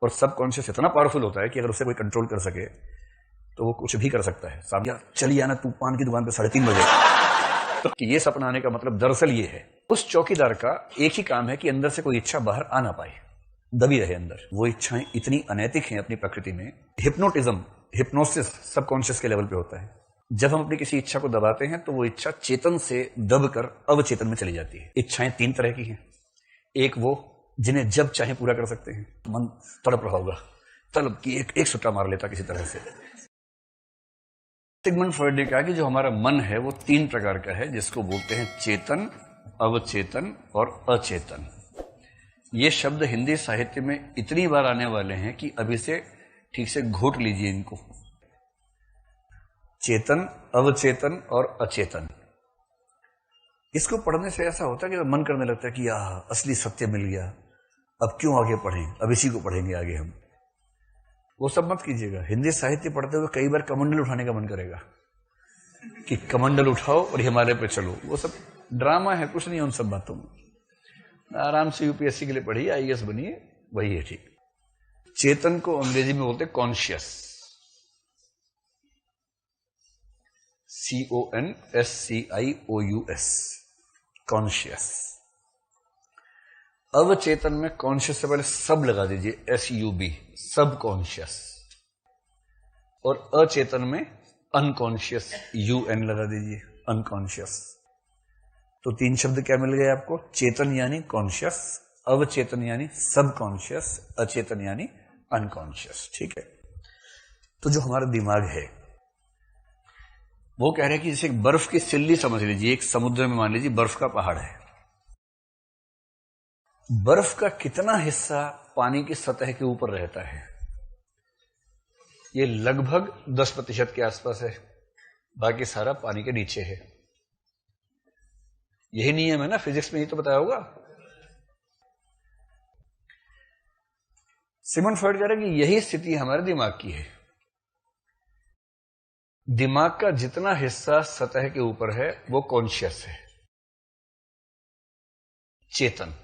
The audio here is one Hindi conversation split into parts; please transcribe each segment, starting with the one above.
और सबकॉन्शियस इतना पावरफुल होता है कि अगर उसे कोई कंट्रोल कर सके तो वो कुछ भी कर सकता है। सामने चली आना तू पान की दुकान पे 3:30 बजे, तो ये सपना आने का मतलब दरअसल ये है, उस चौकीदार का एक ही काम है कि अंदर से कोई इच्छा बाहर आ ना पाए, दबी रहे अंदर। वो इच्छाएं इतनी अनैतिक हैं अपनी प्रकृति में। हिप्नोटिज्म, हिप्नोसिस सबकॉन्शियस के लेवल पे होता है। जब हम अपनी किसी इच्छा को दबाते हैं तो वो इच्छा चेतन से दबकर अवचेतन में चली जाती है। इच्छाएं 3 तरह की हैं। एक वो जिन्हें जब चाहे पूरा कर सकते हैं, मन तड़प रहा होगा, तलब की एक सुट्टा मार लेता किसी तरह से। सिगमंड फ्रॉइड ने कहा कि जो हमारा मन है वो 3 प्रकार का है, जिसको बोलते हैं चेतन, अवचेतन और अचेतन। ये शब्द हिंदी साहित्य में इतनी बार आने वाले हैं कि अभी से ठीक से घोट लीजिए इनको। चेतन, अवचेतन और अचेतन। इसको पढ़ने से ऐसा होता है कि मन करने लगता है कि असली सत्य मिल गया, अब क्यों आगे पढ़ें, अब इसी को पढ़ेंगे आगे हम। वो सब मत कीजिएगा। हिंदी साहित्य पढ़ते हुए कई बार कमंडल उठाने का मन करेगा कि कमंडल उठाओ और हिमालय पे चलो। वो सब ड्रामा है, कुछ नहीं उन सब बातों में। आराम से यूपीएससी के लिए पढ़िए, आईएएस बनिए, वही है ठीक। चेतन को अंग्रेजी में बोलते कॉन्शियस, CONSCIOUS, कॉन्शियस। अवचेतन में कॉन्शियस से पहले सब लगा दीजिए, SUB, सब कॉन्शियस। और अचेतन में अनकॉन्शियस, UN लगा दीजिए, अनकॉन्शियस। तो 3 शब्द क्या मिल गए आपको? चेतन यानी कॉन्शियस, अवचेतन यानी सब कॉन्शियस, अचेतन यानी अनकॉन्शियस। ठीक है। तो जो हमारा दिमाग है वो कह रहे हैं कि जैसे एक बर्फ की सिल्ली समझ लीजिए, एक समुद्र में मान लीजिए बर्फ का पहाड़ है। बर्फ का कितना हिस्सा पानी की सतह के ऊपर रहता है? ये लगभग 10% के आसपास है, बाकी सारा पानी के नीचे है। यही नियम है ना, फिजिक्स में ही तो बताया होगा। सिगमंड फ्रॉइड कह रहे हैं कि यही स्थिति हमारे दिमाग की है। दिमाग का जितना हिस्सा सतह के ऊपर है वो कॉन्शियस है, चेतन।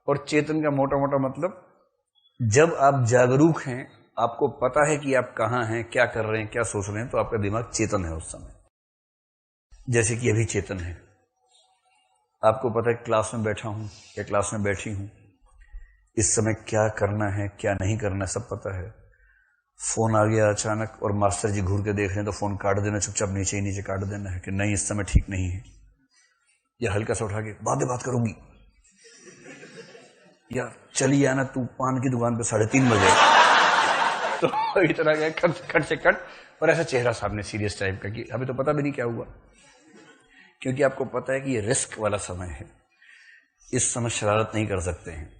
और चेतन का मोटा मोटा मतलब, जब आप जागरूक हैं, आपको पता है कि आप कहां हैं, क्या कर रहे हैं, क्या सोच रहे हैं, तो आपका दिमाग चेतन है उस समय। जैसे कि अभी चेतन है, आपको पता है क्लास में बैठा हूं या क्लास में बैठी हूं, इस समय क्या करना है क्या नहीं करना है सब पता है। फोन आ गया अचानक और मास्टर जी घूर के देख रहे हैं तो फोन काट देना, चुपचाप नीचे ही नीचे काट देना है कि नहीं इस समय ठीक नहीं है। या हल्का सा उठा के बाद में बात करूंगी, या चली आना तू पान की दुकान पे 3:30 बजे। तो इतना क्या खट से कट, और ऐसा चेहरा सामने सीरियस टाइप का कि अभी तो पता भी नहीं क्या हुआ। क्योंकि आपको पता है कि ये रिस्क वाला समय है, इस समय शरारत नहीं कर सकते हैं।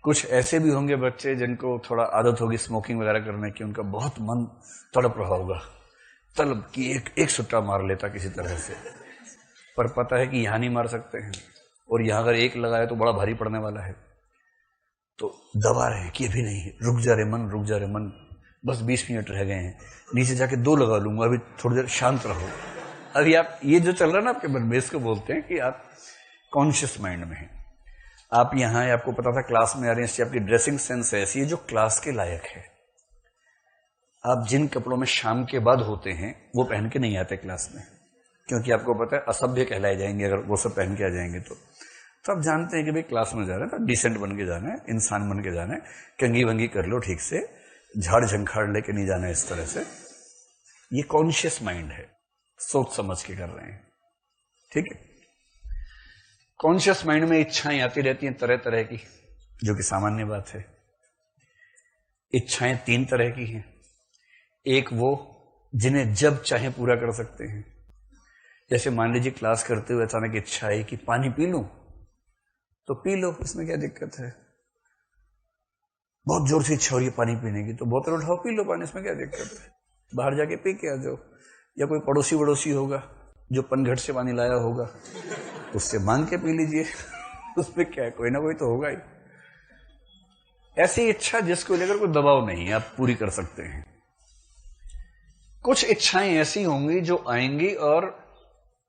कुछ ऐसे भी होंगे बच्चे जिनको थोड़ा आदत होगी स्मोकिंग वगैरह करने की, उनका बहुत मन तड़प रहा होगा, तलब की एक सुट्टा मार लेता किसी तरह से, पर पता है कि यहां नहीं मार सकते हैं, और यहां अगर एक लगाए तो बड़ा भारी पड़ने वाला है, तो दबा रहे हैं कि अभी नहीं, रुक जा रे मन, रुक जा रे मन, बस 20 मिनट रह गए हैं, नीचे जाके 2 लगा लूंगा, अभी थोड़ी देर शांत रहो। अभी आप ये जो चल रहा है ना आपके मन में, इसको बोलते हैं कि आप कॉन्शियस माइंड में हैं। आप यहां हैं, आपको पता था क्लास में आ रहे हैं, इससे आपकी ड्रेसिंग सेंस ऐसी है जो क्लास के लायक है। आप जिन कपड़ों में शाम के बाद होते हैं वो पहन के नहीं आते क्लास में, क्योंकि आपको पता है असभ्य कहलाए जाएंगे अगर वो सब पहन के आ जाएंगे। तो आप जानते हैं कि भाई क्लास में जा रहे हैं तो डिसेंट बन के जाना है, इंसान बन के जाना है, कंगी वंगी कर लो ठीक से, झाड़ झंखाड़ लेके नहीं जाना है इस तरह से। ये कॉन्शियस माइंड है, सोच समझ के कर रहे हैं। ठीक है। कॉन्शियस माइंड में इच्छाएं आती रहती हैं तरह तरह की, जो कि सामान्य बात है। इच्छाएं 3 तरह की हैं। एक वो जिन्हें जब चाहे पूरा कर सकते हैं। जैसे मान लीजिए क्लास करते हुए अचानक इच्छा आई कि पानी पी लूं, तो पी लो, इसमें क्या दिक्कत है। बहुत जोर से इच्छा हो रही है पानी पीने की, तो बोतल उठाओ पी लो पानी, इसमें क्या दिक्कत है। बाहर जाके पी के आ जाओ, या कोई पड़ोसी वड़ोसी होगा जो पनघट से पानी लाया होगा, उससे मांग के पी लीजिए। उसमें क्या है, कोई ना कोई तो होगा ही। ऐसी इच्छा जिसको लेकर कोई दबाव नहीं है, आप पूरी कर सकते हैं। कुछ इच्छाएं ऐसी होंगी जो आएंगी और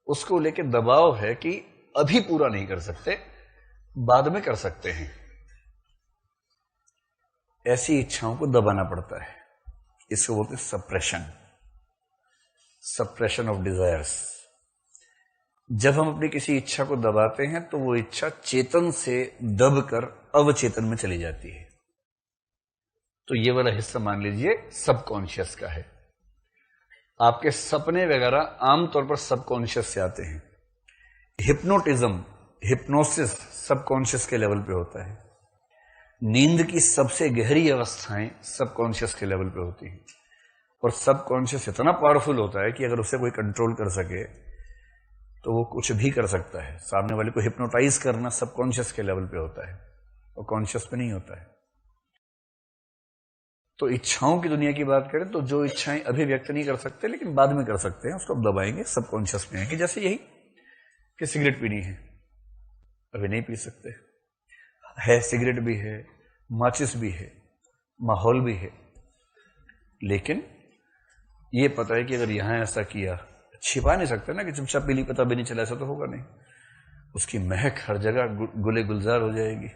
उसको लेकर दबाव है कि अभी पूरा नहीं कर सकते, बाद में कर सकते हैं। ऐसी इच्छाओं को दबाना पड़ता है। इसको बोलते हैं सप्रेशन, सप्रेशन ऑफ डिजायर्स। जब हम अपनी किसी इच्छा को दबाते हैं तो वो इच्छा चेतन से दबकर अवचेतन में चली जाती है। तो ये वाला हिस्सा मान लीजिए सबकॉन्शियस का है। आपके सपने वगैरह आमतौर पर सबकॉन्शियस से आते हैं। हिप्नोटिज्म, हिप्नोसिस सबकॉन्शियस के लेवल पे होता है। नींद की सबसे गहरी अवस्थाएं सबकॉन्शियस के लेवल पे होती हैं। और सबकॉन्शियस इतना पावरफुल होता है कि अगर उसे कोई कंट्रोल कर सके तो वो कुछ भी कर सकता है। सामने वाले को हिप्नोटाइज करना सबकॉन्शियस के लेवल पे होता है और कॉन्शियस पे नहीं होता है। तो इच्छाओं की दुनिया की बात करें तो जो इच्छाएं अभी व्यक्त नहीं कर सकते लेकिन बाद में कर सकते हैं, उसको दबाएंगे, सबकॉन्शियस में आएंगे। जैसे यही कि सिगरेट पीनी है, अभी नहीं पी सकते है, सिगरेट भी है, माचिस भी है, माहौल भी है, लेकिन ये पता है कि अगर यहां ऐसा किया, छिपा नहीं सकते ना कि चुपचाप पी ली, पता भी नहीं चला, ऐसा तो होगा नहीं। उसकी महक हर जगह गुले गुलजार हो जाएगी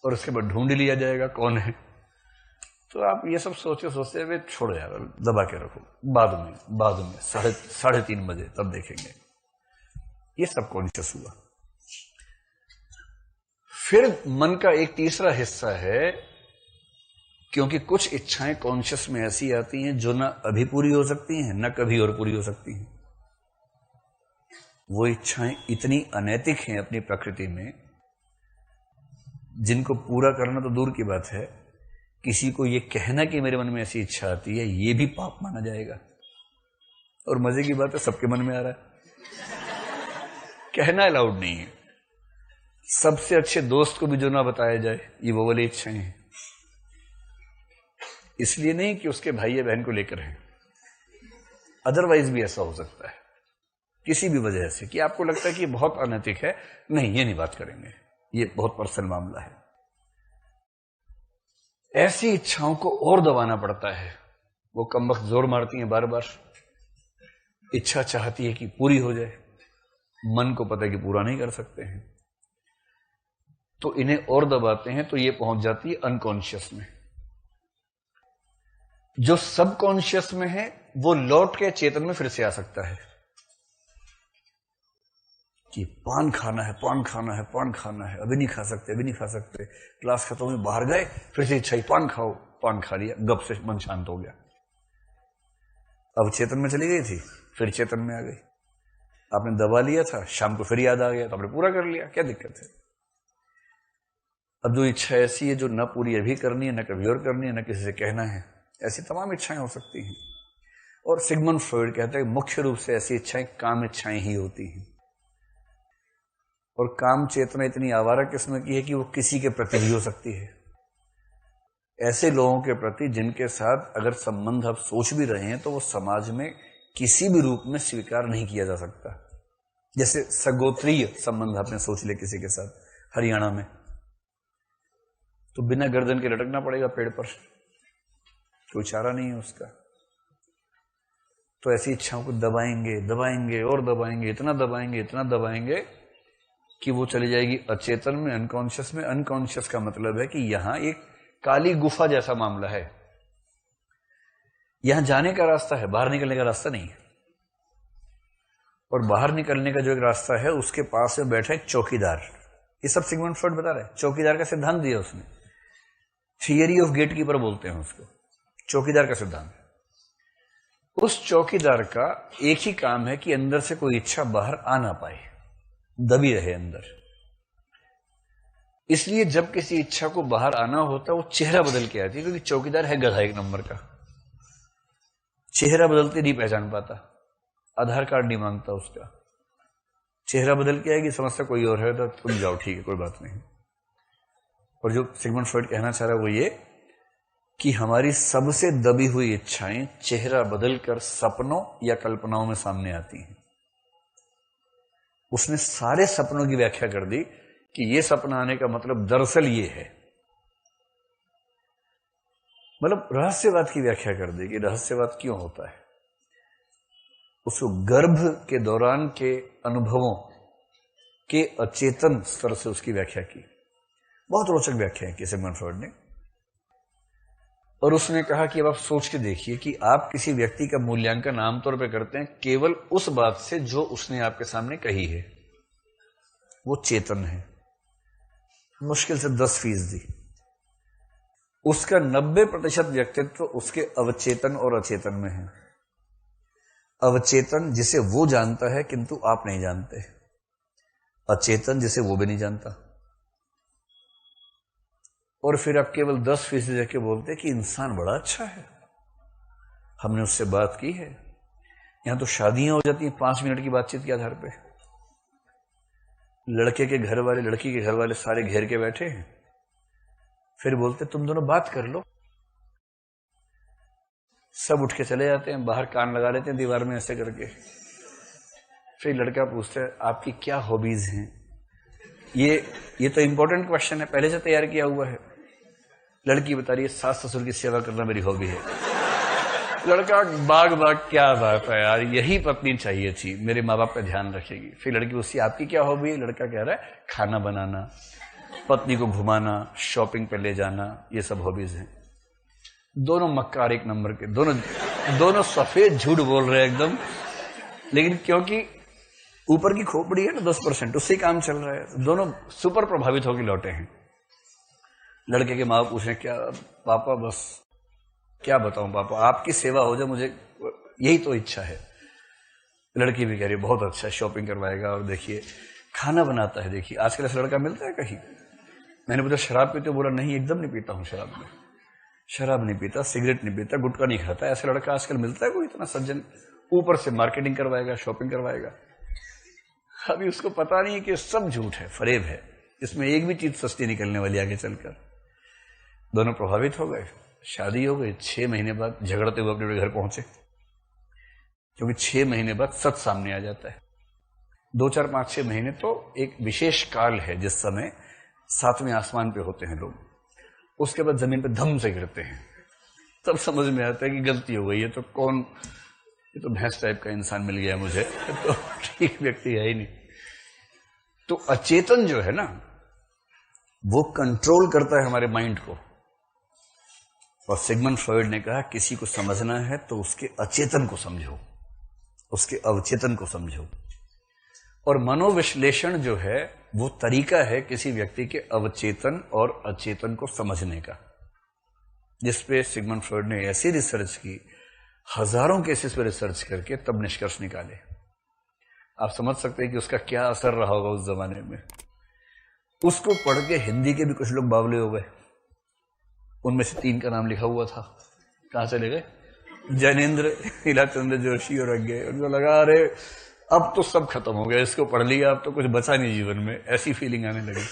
और उसके बाद ढूंढ लिया जाएगा कौन है। तो आप ये सब सोचते सोचते हुए छोड़ो यार, दबा के रखो, बाद में 3:30 बजे तब देखेंगे। ये सब कॉन्शियस हुआ। फिर मन का एक तीसरा हिस्सा है, क्योंकि कुछ इच्छाएं कॉन्शियस में ऐसी आती हैं जो ना अभी पूरी हो सकती हैं ना कभी और पूरी हो सकती हैं। वो इच्छाएं इतनी अनैतिक हैं अपनी प्रकृति में, जिनको पूरा करना तो दूर की बात है, किसी को ये कहना कि मेरे मन में ऐसी इच्छा आती है, ये भी पाप माना जाएगा। और मजे की बात है सबके मन में आ रहा है, कहना अलाउड नहीं है। सबसे अच्छे दोस्त को भी जो ना बताया जाए, ये वो वाली इच्छाएं हैं। इसलिए नहीं कि उसके भाई या बहन को लेकर है, अदरवाइज भी ऐसा हो सकता है किसी भी वजह से कि आपको लगता है कि ये बहुत अनैतिक है, नहीं ये नहीं बात करेंगे, ये बहुत पर्सनल मामला है। ऐसी इच्छाओं को और दबाना पड़ता है। वो कमबख्त जोर मारती हैं बार बार, इच्छा चाहती है कि पूरी हो जाए, मन को पता है कि पूरा नहीं कर सकते हैं, तो इन्हें और दबाते हैं, तो ये पहुंच जाती है अनकॉन्शियस में। जो सबकॉन्शियस में है वो लौट के चेतन में फिर से आ सकता है कि पान खाना है, पान खाना है, पान खाना है, अभी नहीं खा सकते, अभी नहीं खा सकते, क्लास खत्म हुई, बाहर गए, फिर से इच्छा ही पान खाओ, पान खा लिया, गप से मन शांत हो गया। अब चेतन में चली गई थी, फिर चेतन में आ गई। आपने दबा लिया था, शाम को फिर याद आ गया तो आपने पूरा कर लिया, क्या दिक्कत है। अब जो इच्छा ऐसी है जो न पूरी अभी करनी है, न कभी और करनी है, न किसी से कहना है, ऐसी तमाम इच्छाएं हो सकती हैं। और सिगमंड फ्रॉइड कहते हैं मुख्य रूप से ऐसी इच्छाएं काम इच्छाएं ही होती हैं। और काम चेतना इतनी आवारा किस्म की है कि वो किसी के प्रति भी हो सकती है। ऐसे लोगों के प्रति जिनके साथ अगर संबंध आप सोच भी रहे हैं तो वो समाज में किसी भी रूप में स्वीकार नहीं किया जा सकता। जैसे सगोत्रीय संबंध आपने सोच लिया किसी के साथ हरियाणा में, तो बिना गर्दन के लटकना पड़ेगा पेड़ पर, कोई चारा नहीं है उसका। तो ऐसी इच्छाओं को दबाएंगे, दबाएंगे और दबाएंगे, इतना दबाएंगे, इतना दबाएंगे कि वो चली जाएगी अचेतन में, अनकॉन्शियस में। अनकॉन्शियस का मतलब है कि यहां एक काली गुफा जैसा मामला है, यहां जाने का रास्ता है, बाहर निकलने का रास्ता नहीं है। और बाहर निकलने का जो एक रास्ता है उसके पास में बैठा एक चौकीदार। ये सब सिगमंड फ्रॉइड बता रहे हैं, चौकीदार का सिद्धांत दिया उसने, थियरी ऑफ गेट कीपर बोलते हैं उसको, चौकीदार का सिद्धांत। उस चौकीदार का एक ही काम है कि अंदर से कोई इच्छा बाहर आ ना पाए, दबी रहे अंदर। इसलिए जब किसी इच्छा को बाहर आना होता है वो चेहरा बदल के आती है, क्योंकि चौकीदार है गधा एक नंबर का, चेहरा बदलते नहीं पहचान पाता, आधार कार्ड नहीं मांगता उसका, चेहरा बदल के आएगी, समझता कोई और है तो तुम जाओ, ठीक है कोई बात नहीं। और जो सिगमंड फ्रॉइड कहना चाह रहा है वो ये कि हमारी सबसे दबी हुई इच्छाएं चेहरा बदलकर सपनों या कल्पनाओं में सामने आती हैं। उसने सारे सपनों की व्याख्या कर दी कि ये सपना आने का मतलब दरअसल ये है, मतलब रहस्यवाद की व्याख्या कर दी कि रहस्यवाद क्यों होता है। उसको गर्भ के दौरान के अनुभवों के अचेतन स्तर से उसकी व्याख्या की। बहुत रोचक व्याख्या है सिगमंड फ्रॉइड ने। और उसने कहा कि अब आप सोच के देखिए कि आप किसी व्यक्ति का मूल्यांकन आमतौर पर करते हैं केवल उस बात से जो उसने आपके सामने कही है। वो चेतन है, मुश्किल से 10%। उसका 90% व्यक्तित्व उसके अवचेतन और अचेतन में है। अवचेतन जिसे वो जानता है किंतु आप नहीं जानते, अचेतन जिसे वो भी नहीं जानता। और फिर आप केवल 10% जाके बोलते कि इंसान बड़ा अच्छा है, हमने उससे बात की है। यहां तो शादियां हो जाती हैं 5 मिनट की बातचीत के आधार पे। लड़के के घर वाले लड़की के घर वाले सारे घेर के बैठे हैं, फिर बोलते तुम दोनों बात कर लो। सब उठ के चले जाते हैं, बाहर कान लगा लेते हैं दीवार में ऐसे करके। फिर लड़का पूछता है आपकी क्या हॉबीज हैं। ये तो इंपॉर्टेंट क्वेश्चन है, पहले से तैयार किया हुआ है। लड़की बता रही है सास ससुर की सेवा करना मेरी हॉबी है। लड़का बाग बाग, क्या बात है यार, यही पत्नी चाहिए थी, मेरे माँ बाप का ध्यान रखेगी। फिर लड़की उससे आपकी क्या हॉबी है। लड़का कह रहा है खाना बनाना, पत्नी को घुमाना, शॉपिंग पे ले जाना, ये सब हॉबीज हैं। दोनों मक्कार एक नंबर के, दोनों सफेद झूठ बोल रहे हैं एकदम। लेकिन क्योंकि ऊपर की खोपड़ी है ना 10%, उससे काम चल रहा है। दोनों सुपर प्रभावित होकर लौटे हैं। लड़के के माँ पूछे क्या पापा, बस क्या बताऊं पापा, आपकी सेवा हो जाए, मुझे यही तो इच्छा है। लड़की भी कह रही बहुत अच्छा, शॉपिंग करवाएगा और देखिए खाना बनाता है। देखिए आजकल ऐसा लड़का मिलता है कहीं। मैंने पूछा शराब पीते हो। बोला नहीं, एकदम नहीं पीता हूं शराब में, शराब नहीं पीता, सिगरेट नहीं पीता, गुटखा नहीं खाता। ऐसा लड़का आजकल मिलता है कोई इतना सज्जन। ऊपर से मार्केटिंग करवाएगा, शॉपिंग करवाएगा। अभी उसको पता नहीं है कि सब झूठ है, फरेब है, इसमें एक भी चीज सस्ती निकलने वाली आगे चलकर। दोनों प्रभावित हो गए, शादी हो गई। 6 महीने बाद झगड़ते हुए अपने घर पहुंचे, क्योंकि 6 महीने बाद सच सामने आ जाता है। 2, 4, 5, 6 महीने तो एक विशेष काल है जिस समय 7वें आसमान पे होते हैं लोग। उसके बाद जमीन पे धम से गिरते हैं, तब समझ में आता है कि गलती हो गई है। तो कौन, ये तो भैंस टाइप का इंसान मिल गया मुझे, तो ठीक व्यक्ति है ही नहीं। तो अचेतन जो है ना, वो कंट्रोल करता है हमारे माइंड को। और सिगमंड फ्रॉइड ने कहा किसी को समझना है तो उसके अचेतन को समझो, उसके अवचेतन को समझो। और मनोविश्लेषण जो है वो तरीका है किसी व्यक्ति के अवचेतन और अचेतन को समझने का, जिसपे सिगमंड फ्रॉइड ने ऐसी रिसर्च की, हजारों केसेस पे रिसर्च करके तब निष्कर्ष निकाले। आप समझ सकते हैं कि उसका क्या असर रहा होगा उस जमाने में। उसको पढ़ के हिंदी के भी कुछ लोग बावले हो गए। उनमें से 3 का नाम लिखा हुआ था, कहां चले गए? जैनेन्द्र, हीलाचंद्र जोशी और अज्ञे। उनको लगा अरे अब तो सब खत्म हो गया, इसको पढ़ लिया, अब तो कुछ बचा नहीं जीवन में, ऐसी फीलिंग आने लगी।